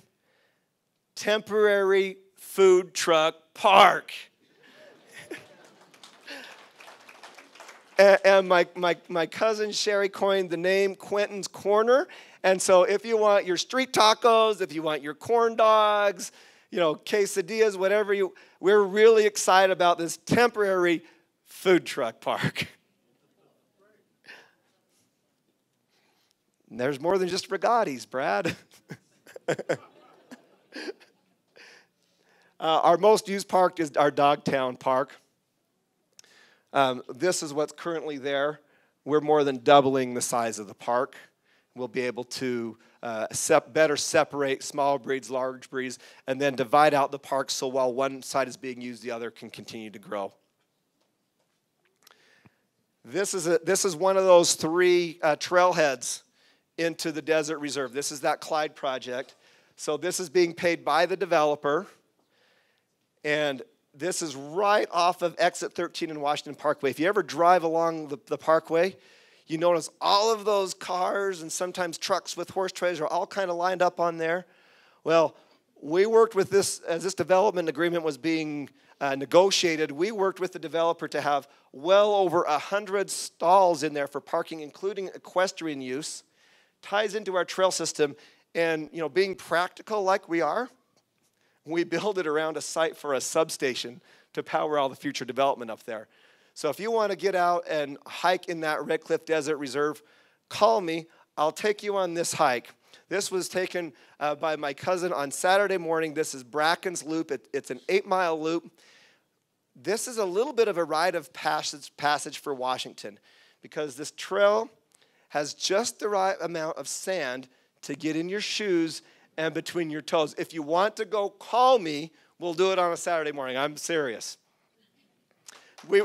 temporary food truck park. And my cousin Sherry coined the name Quentin's Corner. And so if you want your street tacos, if you want your corn dogs, quesadillas, whatever we're really excited about this temporary food truck park. And there's more than just regattis, Brad. Our most used park is our Dogtown Park. This is what's currently there. We're more than doubling the size of the park. We'll be able to better separate small breeds, large breeds, and then divide out the park so while one side is being used, the other can continue to grow. This is one of those three trailheads into the Desert Reserve. This is that Clyde project. So this is being paid by the developer, and this is right off of Exit 13 in Washington Parkway. If you ever drive along the parkway, you notice all of those cars and sometimes trucks with horse trailers are all kind of lined up on there. Well, we worked with this, as this development agreement was being negotiated, we worked with the developer to have well over 100 stalls in there for parking, including equestrian use. Ties into our trail system, and being practical like we are, we build it around a site for a substation to power all the future development up there. So if you want to get out and hike in that Red Cliff Desert Reserve, call me. I'll take you on this hike. This was taken by my cousin on Saturday morning. This is Bracken's Loop. It's an 8-mile loop. This is a little bit of a rite of passage for Washington because this trail has just the right amount of sand to get in your shoes and between your toes. If you want to go, call me. We'll do it on a Saturday morning. I'm serious. We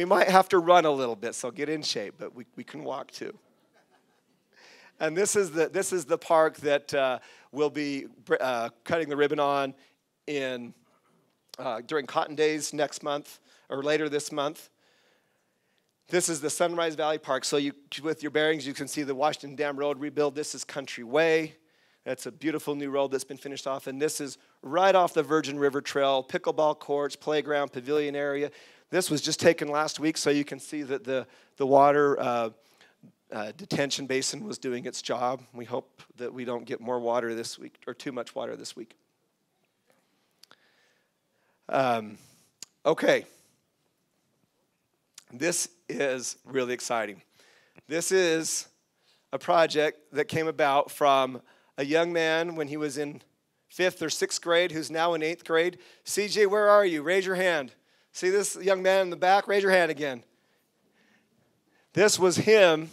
might have to run a little bit, so get in shape, but we can walk too. And this is the park that we'll be cutting the ribbon on during Cotton Days next month or later this month. This is the Sunrise Valley Park. So with your bearings, you can see the Washington Dam Road rebuild. This is Country Way. That's a beautiful new road that's been finished off. And this is right off the Virgin River Trail, pickleball courts, playground, pavilion area. This was just taken last week, so you can see that the water detention basin was doing its job. We hope that we don't get more water this week, or too much water this week. Okay. This is really exciting. This is a project that came about from a young man when he was in 5th or 6th grade who's now in 8th grade. CJ, where are you? Raise your hand. See this young man in the back? Raise your hand again. This was him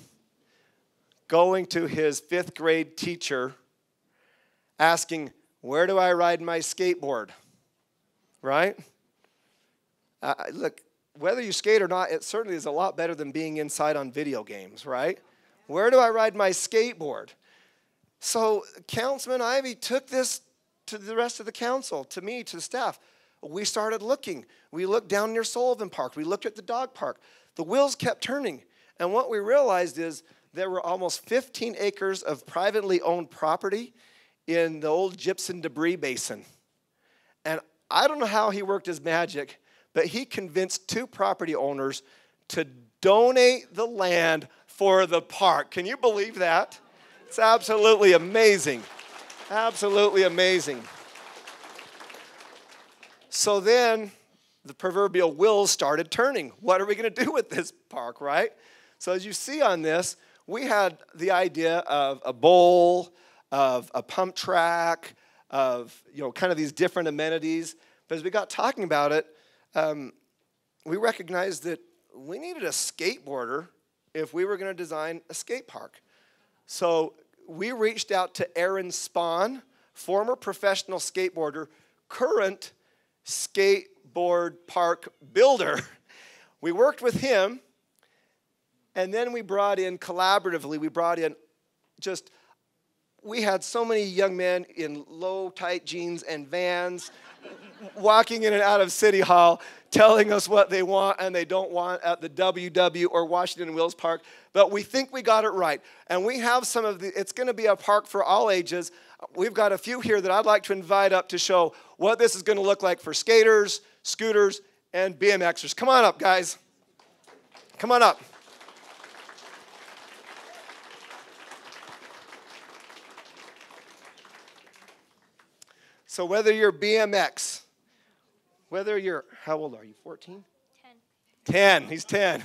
going to his 5th grade teacher asking, where do I ride my skateboard? Right? Look, whether you skate or not, it certainly is a lot better than being inside on video games, right? Where do I ride my skateboard? So Councilman Ivy took this to the rest of the council, to me, to the staff. We started looking. We looked down near Sullivan Park. We looked at the dog park. The wheels kept turning. And what we realized is there were almost 15 acres of privately owned property in the old gypsum debris basin. And I don't know how he worked his magic, but he convinced 2 property owners to donate the land for the park. Can you believe that? It's absolutely amazing. Absolutely amazing. So then the proverbial wheels started turning. What are we going to do with this park, right? So as you see on this, we had the idea of a bowl, of a pump track, of kind of these different amenities. But as we got talking about it, we recognized that we needed a skateboarder if we were going to design a skate park. So we reached out to Aaron Spahn, former professional skateboarder, current skateboard park builder. We worked with him, and then we brought in collaboratively, we had so many young men in low, tight jeans and Vans walking in and out of City Hall telling us what they want and they don't want at the WW or Washington Wheels Park. But we think we got it right. And we have it's going to be a park for all ages. We've got a few here that I'd like to invite up to show what this is going to look like for skaters, scooters, and BMXers. Come on up, guys. Come on up. So whether you're BMX, how old are you, 14? 10. He's 10.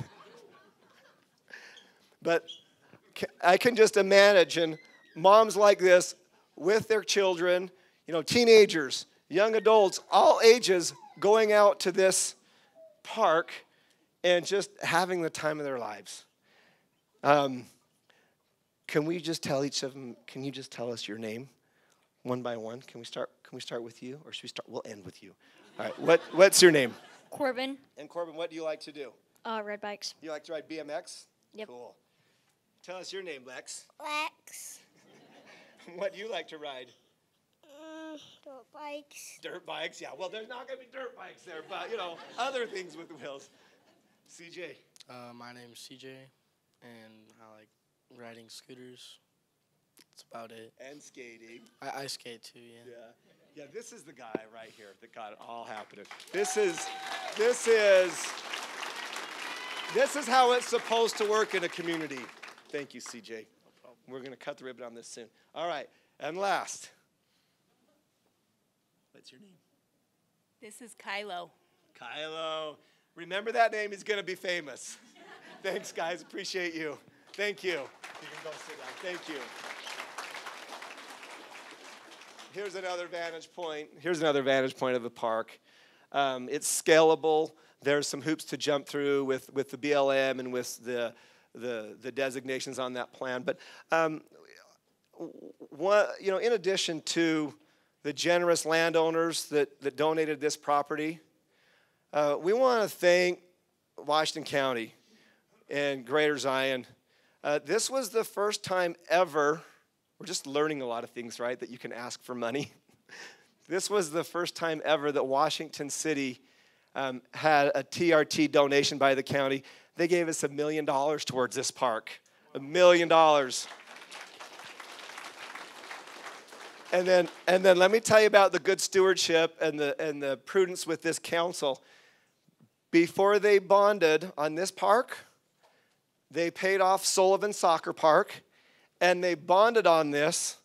But I can just imagine moms like this with their children, teenagers, young adults, all ages, going out to this park and just having the time of their lives. Can we just tell each of them, can you just tell us your name one by one? Can we start with you, or should we start? We'll end with you. All right. What's your name? Corbin. And Corbin, what do you like to do? Ride bikes. You like to ride BMX? Yep. Cool. Tell us your name, Lex. Lex. What do you like to ride? Dirt bikes. Dirt bikes, yeah. Well, there's not going to be dirt bikes there, but, other things with wheels. CJ. My name's CJ, and I like riding scooters. That's about it. And skating. I skate too, yeah. Yeah, this is the guy right here that got it all happening. This is how it's supposed to work in a community. Thank you, CJ. No problem. We're going to cut the ribbon on this soon. All right, and last. What's your name? This is Kylo. Kylo. Remember that name, he's going to be famous. Thanks, guys. Appreciate you. Thank you. You can go sit down. Thank you. Here's another vantage point of the park. It's scalable. There's some hoops to jump through with the BLM and with the designations on that plan. But in addition to the generous landowners that donated this property, we want to thank Washington County and Greater Zion. This was the first time ever. We're just learning a lot of things, right, that you can ask for money. This was the first time ever that Washington City had a TRT donation by the county. They gave us $1 million towards this park. $1 million. And then let me tell you about the good stewardship and the prudence with this council. Before they bonded on this park, they paid off Sullivan Soccer Park, and they bonded on this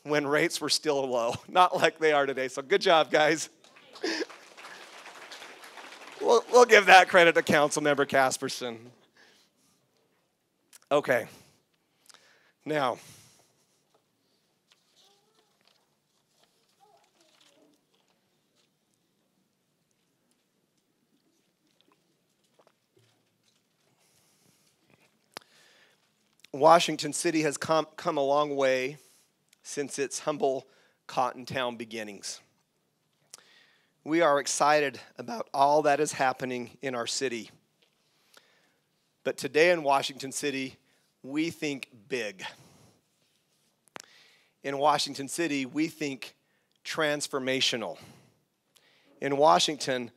when rates were still low, not like they are today. So good job, guys. We'll give that credit to Councilmember Casperson. Okay. Now, Washington City has come a long way since its humble cotton town beginnings. We are excited about all that is happening in our city. But today in Washington City, we think big. In Washington City, we think transformational. In Washington,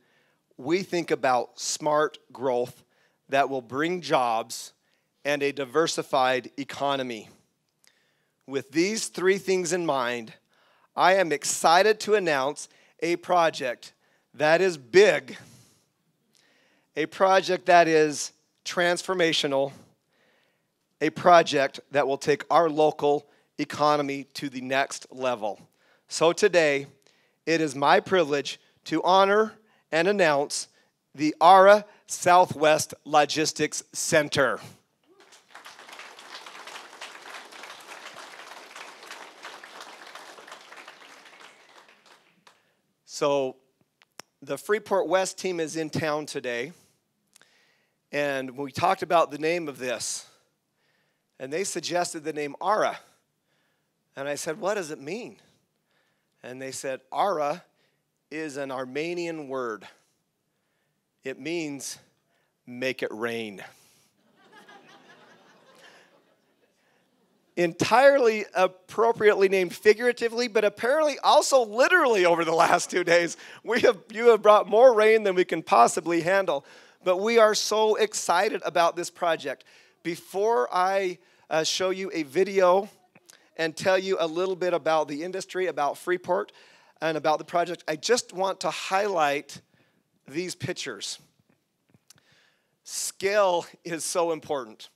we think about smart growth that will bring jobs and a diversified economy. With these three things in mind, I am excited to announce a project that is big, a project that is transformational, a project that will take our local economy to the next level. So today, it is my privilege to honor and announce the ARA Southwest Logistics Center. So the Freeport West team is in town today, and we talked about the name of this, and they suggested the name ARA. And I said, what does it mean? And they said, ARA is an Armenian word. It means make it rain. Entirely appropriately named figuratively, but apparently also literally over the last 2 days. You have brought more rain than we can possibly handle. But we are so excited about this project. Before I show you a video and tell you a little bit about the industry, about Freeport, and about the project, I just want to highlight these pictures. Scale is so important.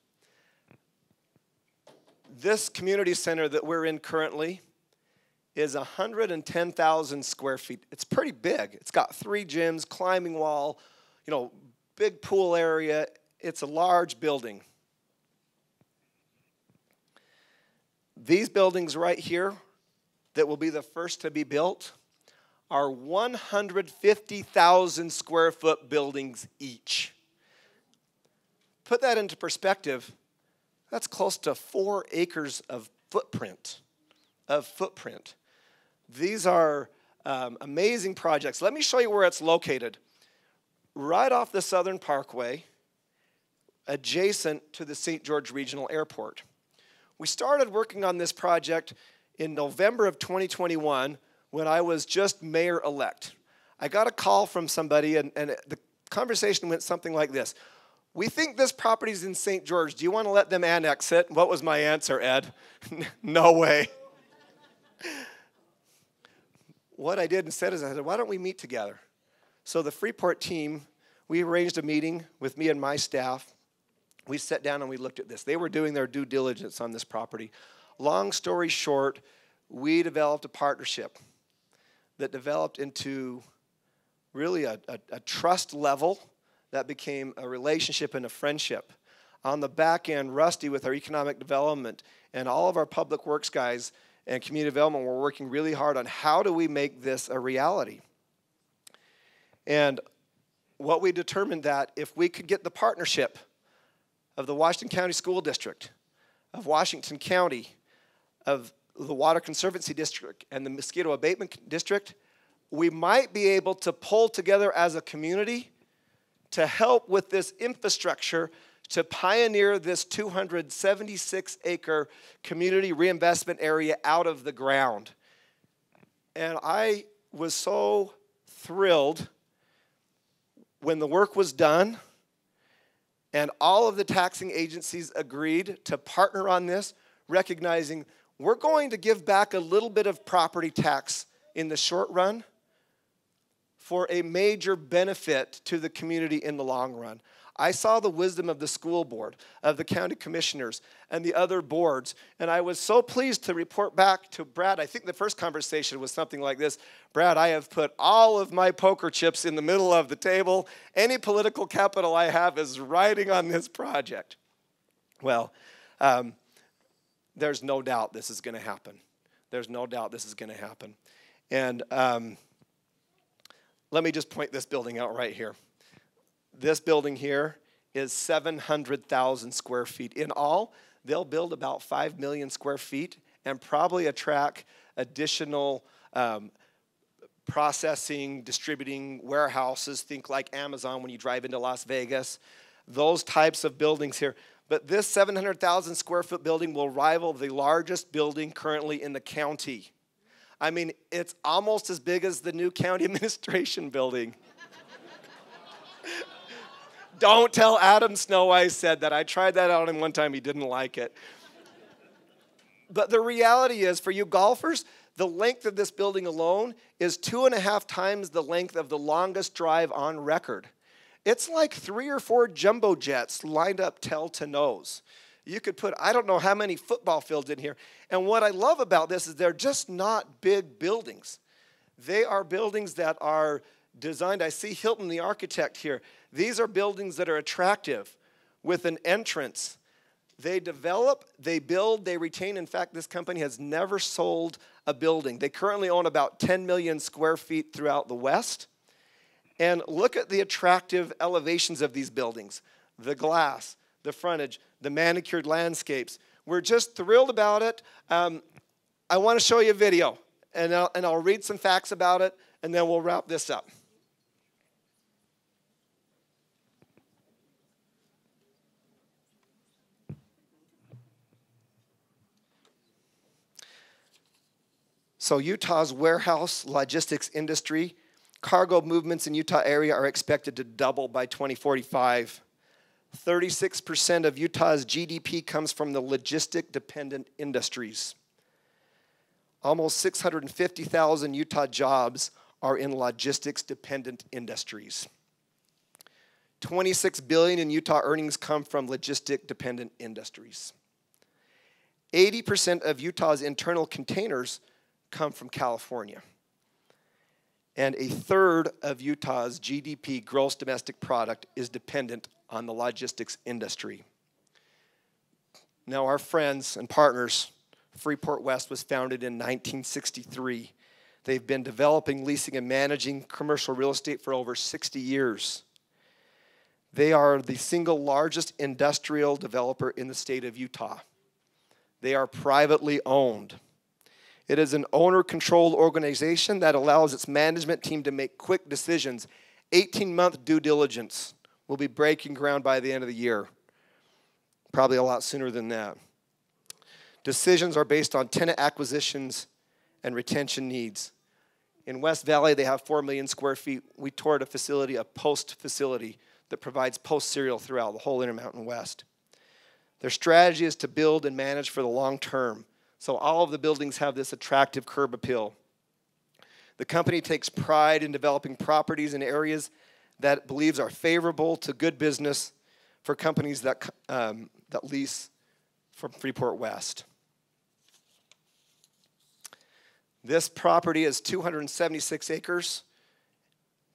This community center that we're in currently is 110,000 square feet. It's pretty big. It's got 3 gyms, climbing wall, big pool area. It's a large building. These buildings right here that will be the first to be built are 150,000 square foot buildings each. Put that into perspective. That's close to 4 acres of footprint. These are amazing projects. Let me show you where it's located. Right off the Southern Parkway, adjacent to the St. George Regional Airport. We started working on this project in November of 2021 when I was just mayor-elect. I got a call from somebody, and the conversation went something like this. We think this property's in St. George. Do you want to let them annex it? What was my answer, Ed? No way. What I did instead is I said, why don't we meet together? So the Freeport team, we arranged a meeting with me and my staff. We sat down and we looked at this. They were doing their due diligence on this property. Long story short, we developed a partnership that developed into really a trust level that became a relationship and a friendship. On the back end, Rusty with our economic development and all of our public works guys and community development were working really hard on how do we make this a reality. And what we determined that if we could get the partnership of the Washington County School District, of Washington County, of the Water Conservancy District, and the Mosquito Abatement District, we might be able to pull together as a community to help with this infrastructure to pioneer this 276-acre community reinvestment area out of the ground. And I was so thrilled when the work was done and all of the taxing agencies agreed to partner on this, recognizing we're going to give back a little bit of property tax in the short run for a major benefit to the community in the long run. I saw the wisdom of the school board, of the county commissioners, and the other boards, and I was so pleased to report back to Brad. I think the first conversation was something like this. Brad, I have put all of my poker chips in the middle of the table. Any political capital I have is riding on this project. Well, there's no doubt this is going to happen. There's no doubt this is going to happen. And let me just point this building out right here. This building here is 700,000 square feet. In all, they'll build about 5 million square feet and probably attract additional processing, distributing warehouses. Think like Amazon when you drive into Las Vegas. Those types of buildings here. But this 700,000 square foot building will rival the largest building currently in the county. I mean, it's almost as big as the new county administration building. Don't tell Adam Snow I said that. I tried that out on him one time. He didn't like it. But the reality is, for you golfers, the length of this building alone is 2.5 times the length of the longest drive on record. It's like 3 or 4 jumbo jets lined up tail to nose. You could put, I don't know how many football fields in here. And what I love about this is they're just not big buildings. They are buildings that are designed. I see Hilton, the architect here. These are buildings that are attractive with an entrance. They develop, they build, they retain. In fact, this company has never sold a building. They currently own about 10 million square feet throughout the West. And look at the attractive elevations of these buildings. The glass, the frontage, the manicured landscapes. We're just thrilled about it. I want to show you a video, and I'll read some facts about it, and then we'll wrap this up. So Utah's warehouse logistics industry, cargo movements in Utah area are expected to double by 2045. 36% of Utah's GDP comes from the logistic-dependent industries. Almost 650,000 Utah jobs are in logistics-dependent industries. 26 billion in Utah earnings come from logistic-dependent industries. 80% of Utah's internal containers come from California. And a third of Utah's GDP, gross domestic product, is dependent on the logistics industry. Now, our friends and partners, Freeport West was founded in 1963. They've been developing, leasing, and managing commercial real estate for over 60 years. They are the single largest industrial developer in the state of Utah. They are privately owned. It is an owner-controlled organization that allows its management team to make quick decisions. 18-month due diligence. Will be breaking ground by the end of the year. Probably a lot sooner than that. Decisions are based on tenant acquisitions and retention needs. In West Valley, they have 4 million square feet. We toured a facility, a post facility, that provides post cereal throughout the whole Intermountain West. Their strategy is to build and manage for the long term. So all of the buildings have this attractive curb appeal. The company takes pride in developing properties in areas that it believes are favorable to good business for companies that lease from Freeport West. This property is 276 acres,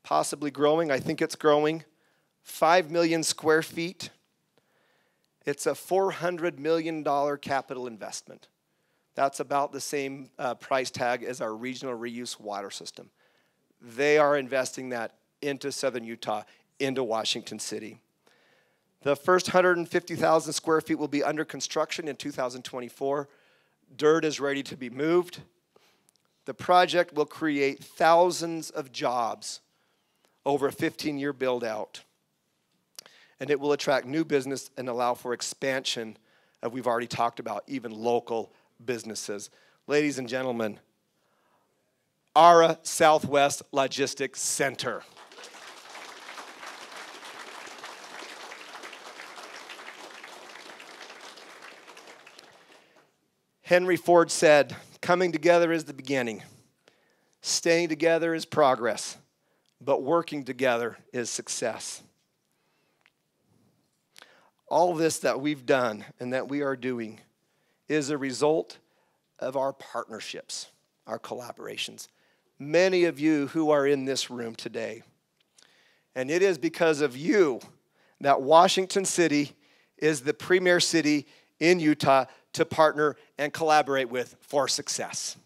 possibly growing. I think it's growing. 5 million square feet. It's a $400 million capital investment. That's about the same price tag as our regional reuse water system. They are investing that into southern Utah, into Washington City. The first 150,000 square feet will be under construction in 2024. Dirt is ready to be moved. The project will create thousands of jobs over a 15-year build-out. And it will attract new business and allow for expansion of, we've already talked about, even local businesses. Ladies and gentlemen, ARA Southwest Logistics Center. Henry Ford said, "Coming together is the beginning. Staying together is progress, but working together is success." All this that we've done and that we are doing is a result of our partnerships, our collaborations. Many of you who are in this room today. And it is because of you that Washington City is the premier city in Utah to partner and collaborate with for success.